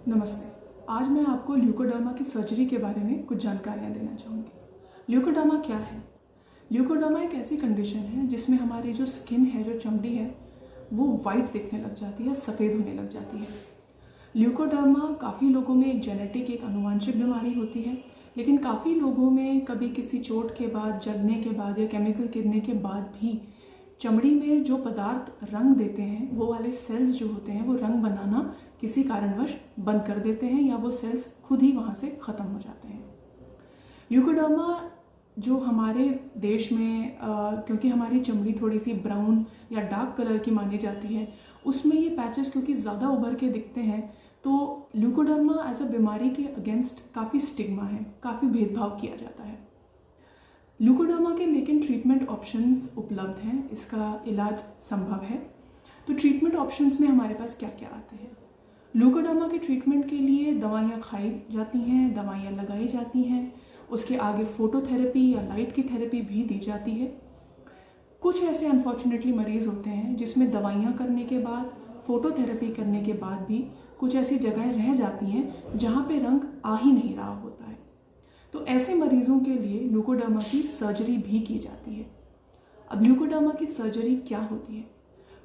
नमस्ते। आज मैं आपको ल्यूकोडर्मा की सर्जरी के बारे में कुछ जानकारियाँ देना चाहूँगी। ल्यूकोडर्मा क्या है? ल्यूकोडर्मा एक ऐसी कंडीशन है जिसमें हमारी जो स्किन है, जो चमड़ी है, वो वाइट दिखने लग जाती है, सफ़ेद होने लग जाती है। ल्यूकोडर्मा काफ़ी लोगों में एक जेनेटिक, एक आनुवंशिक बीमारी होती है, लेकिन काफ़ी लोगों में कभी किसी चोट के बाद, जलने के बाद या केमिकल गिरने के बाद भी चमड़ी में जो पदार्थ रंग देते हैं, वो वाले सेल्स जो होते हैं वो रंग बनाना किसी कारणवश बंद कर देते हैं या वो सेल्स खुद ही वहाँ से ख़त्म हो जाते हैं। ल्यूकोडर्मा जो हमारे देश में क्योंकि हमारी चमड़ी थोड़ी सी ब्राउन या डार्क कलर की मानी जाती है, उसमें ये पैचेस क्योंकि ज़्यादा उभर के दिखते हैं, तो ल्यूकोडर्मा एज अ बीमारी के अगेंस्ट काफ़ी स्टिग्मा है, काफ़ी भेदभाव किया जाता है। ल्यूकोडर्मा के लेकिन ट्रीटमेंट ऑप्शंस उपलब्ध हैं, इसका इलाज संभव है। तो ट्रीटमेंट ऑप्शंस में हमारे पास क्या क्या आते हैं? ल्यूकोडर्मा के ट्रीटमेंट के लिए दवाइयाँ खाई जाती हैं, दवाइयाँ लगाई जाती हैं, उसके आगे फोटोथेरेपी या लाइट की थेरेपी भी दी जाती है। कुछ ऐसे अनफॉर्चुनेटली मरीज़ होते हैं जिसमें दवाइयाँ करने के बाद, फोटोथेरेपी करने के बाद भी कुछ ऐसी जगहें रह जाती हैं जहाँ पे रंग आ ही नहीं रहा होता है। तो ऐसे मरीज़ों के लिए ल्यूकोडर्मा की सर्जरी भी की जाती है। अब ल्यूकोडर्मा की सर्जरी क्या होती है?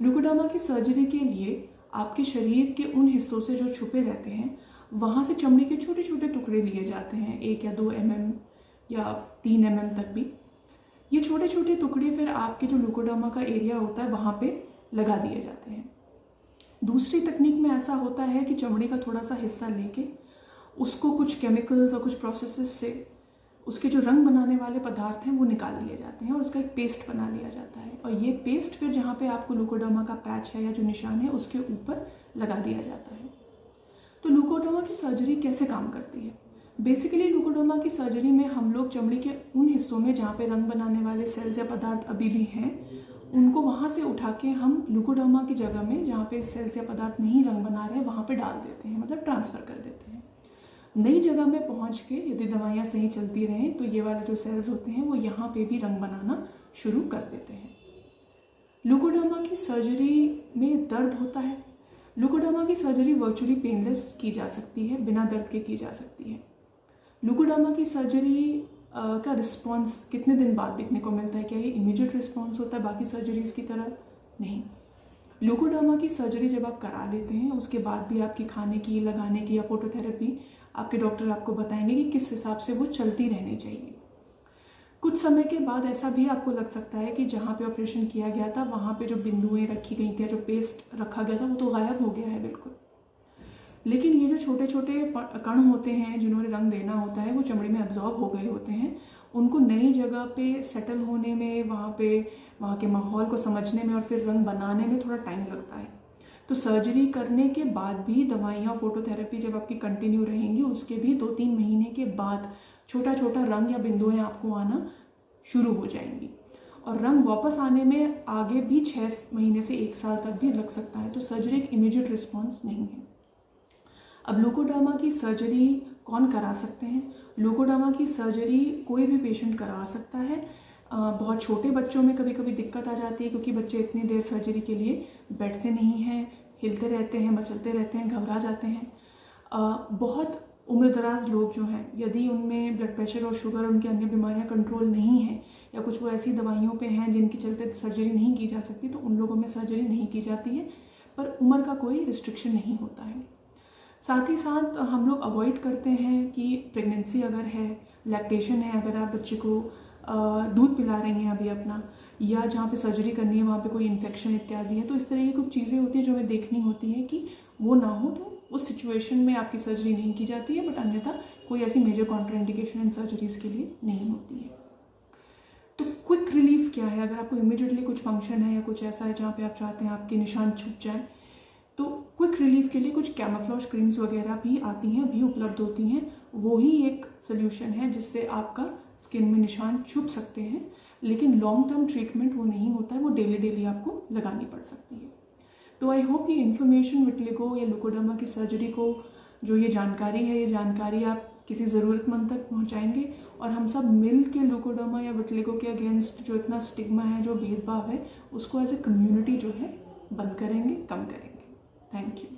ल्यूकोडर्मा की सर्जरी के लिए आपके शरीर के उन हिस्सों से जो छुपे रहते हैं, वहाँ से चमड़ी के छोटे छोटे टुकड़े लिए जाते हैं, 1 या 2 mm या 3 mm तक भी। ये छोटे छोटे टुकड़े फिर आपके जो ल्यूकोडर्मा का एरिया होता है वहाँ पे लगा दिए जाते हैं। दूसरी तकनीक में ऐसा होता है कि चमड़ी का थोड़ा सा हिस्सा लेके उसको कुछ केमिकल्स और कुछ प्रोसेसेस से उसके जो रंग बनाने वाले पदार्थ हैं वो निकाल लिए जाते हैं और उसका एक पेस्ट बना लिया जाता है, और ये पेस्ट फिर जहाँ पे आपको ल्यूकोडर्मा का पैच है या जो निशान है उसके ऊपर लगा दिया जाता है। तो ल्यूकोडर्मा की सर्जरी कैसे काम करती है? बेसिकली ल्यूकोडर्मा की सर्जरी में हम लोग चमड़ी के उन हिस्सों में जहाँ पे रंग बनाने वाले सेल्स या पदार्थ अभी भी हैं, उनको वहाँ से उठा के हम ल्यूकोडर्मा की जगह में जहाँ पे सेल्स या पदार्थ नहीं रंग बना रहे वहाँ पे डाल देते हैं, मतलब ट्रांसफ़र कर देते हैं। नई जगह में पहुँच के यदि दवाइयाँ सही चलती रहें तो ये वाले जो सेल्स होते हैं वो यहाँ पे भी रंग बनाना शुरू कर देते हैं। ल्यूकोडर्मा की सर्जरी में दर्द होता है। ल्यूकोडर्मा की सर्जरी वर्चुअली पेनलेस की जा सकती है, बिना दर्द के की जा सकती है। ल्यूकोडर्मा की सर्जरी का रिस्पॉन्स कितने दिन बाद देखने को मिलता है? क्या ये इमीडिएट रिस्पॉन्स होता है बाकी सर्जरीज़ की तरह? नहीं। ल्यूकोडर्मा की सर्जरी जब आप करा लेते हैं उसके बाद भी आपकी खाने की, लगाने की या फोटोथेरेपी आपके डॉक्टर आपको बताएंगे कि किस हिसाब से वो चलती रहनी चाहिए। कुछ समय के बाद ऐसा भी आपको लग सकता है कि जहाँ पे ऑपरेशन किया गया था वहाँ पे जो बिंदुएं रखी गई थी, जो पेस्ट रखा गया था, वो तो गायब हो गया है बिल्कुल। लेकिन ये जो छोटे छोटे कण होते हैं जिन्होंने रंग देना होता है वो चमड़ी में एब्जॉर्ब हो गए होते हैं, उनको नई जगह पे सेटल होने में, वहाँ के माहौल को समझने में और फिर रंग बनाने में थोड़ा टाइम लगता है। तो सर्जरी करने के बाद भी दवाइयाँ, फोटोथेरेपी जब आपकी कंटिन्यू रहेंगी, उसके भी 2-3 महीने के बाद छोटा छोटा रंग या बिंदुएं आपको आना शुरू हो जाएंगी, और रंग वापस आने में आगे भी 6 महीने से 1 साल तक भी लग सकता है। तो सर्जरी एक इमीडिएट रिस्पॉन्स नहीं है। अब ल्यूकोडर्मा की सर्जरी कौन करा सकते हैं? ल्यूकोडर्मा की सर्जरी कोई भी पेशेंट करा सकता है। बहुत छोटे बच्चों में कभी कभी दिक्कत आ जाती है क्योंकि बच्चे इतनी देर सर्जरी के लिए बैठते नहीं हैं, हिलते रहते हैं, मचलते रहते हैं, घबरा जाते हैं। बहुत उम्रदराज लोग जो हैं, यदि उनमें ब्लड प्रेशर और शुगर और उनकी अन्य बीमारियां कंट्रोल नहीं हैं या कुछ वो ऐसी दवाइयों पे हैं जिनके चलते सर्जरी नहीं की जा सकती, तो उन लोगों में सर्जरी नहीं की जाती है, पर उम्र का कोई रिस्ट्रिक्शन नहीं होता है। साथ ही साथ हम लोग अवॉइड करते हैं कि प्रेगनेंसी अगर है, लैक्टेशन है, अगर आप बच्चे को दूध पिला रही हैं अभी अपना, या जहाँ पे सर्जरी करनी है वहाँ पे कोई इन्फेक्शन इत्यादि है, तो इस तरह की कुछ चीज़ें होती हैं जो हमें देखनी होती है कि वो ना हो, तो उस सिचुएशन में आपकी सर्जरी नहीं की जाती है। बट अन्यथा कोई ऐसी मेजर कॉन्ट्राइंडिकेशन इन सर्जरीज़ के लिए नहीं होती है। तो क्विक रिलीफ क्या है? अगर आपको इमीडिएटली कुछ फंक्शन है या कुछ ऐसा है जहाँ पे आप चाहते हैं आपके निशान छुप जाए, तो क्विक रिलीफ के लिए कुछ कैमोफ्लेज क्रीम्स वगैरह भी आती हैं, भी उपलब्ध होती हैं। वो ही एक सोल्यूशन है जिससे आपका स्किन में निशान छुप सकते हैं, लेकिन लॉन्ग टर्म ट्रीटमेंट वो नहीं होता है, वो डेली आपको लगानी पड़ सकती है। तो आई होप ये इन्फॉर्मेशन विटिलिगो या ल्यूकोडर्मा की सर्जरी को जो ये जानकारी है, ये जानकारी आप किसी ज़रूरतमंद तक पहुंचाएंगे, और हम सब मिल के ल्यूकोडर्मा या विटिलिगो के अगेंस्ट जो इतना स्टिग्मा है, जो भेदभाव है, उसको एज ए कम्युनिटी जो है बंद करेंगे, कम करेंगे। Thank you.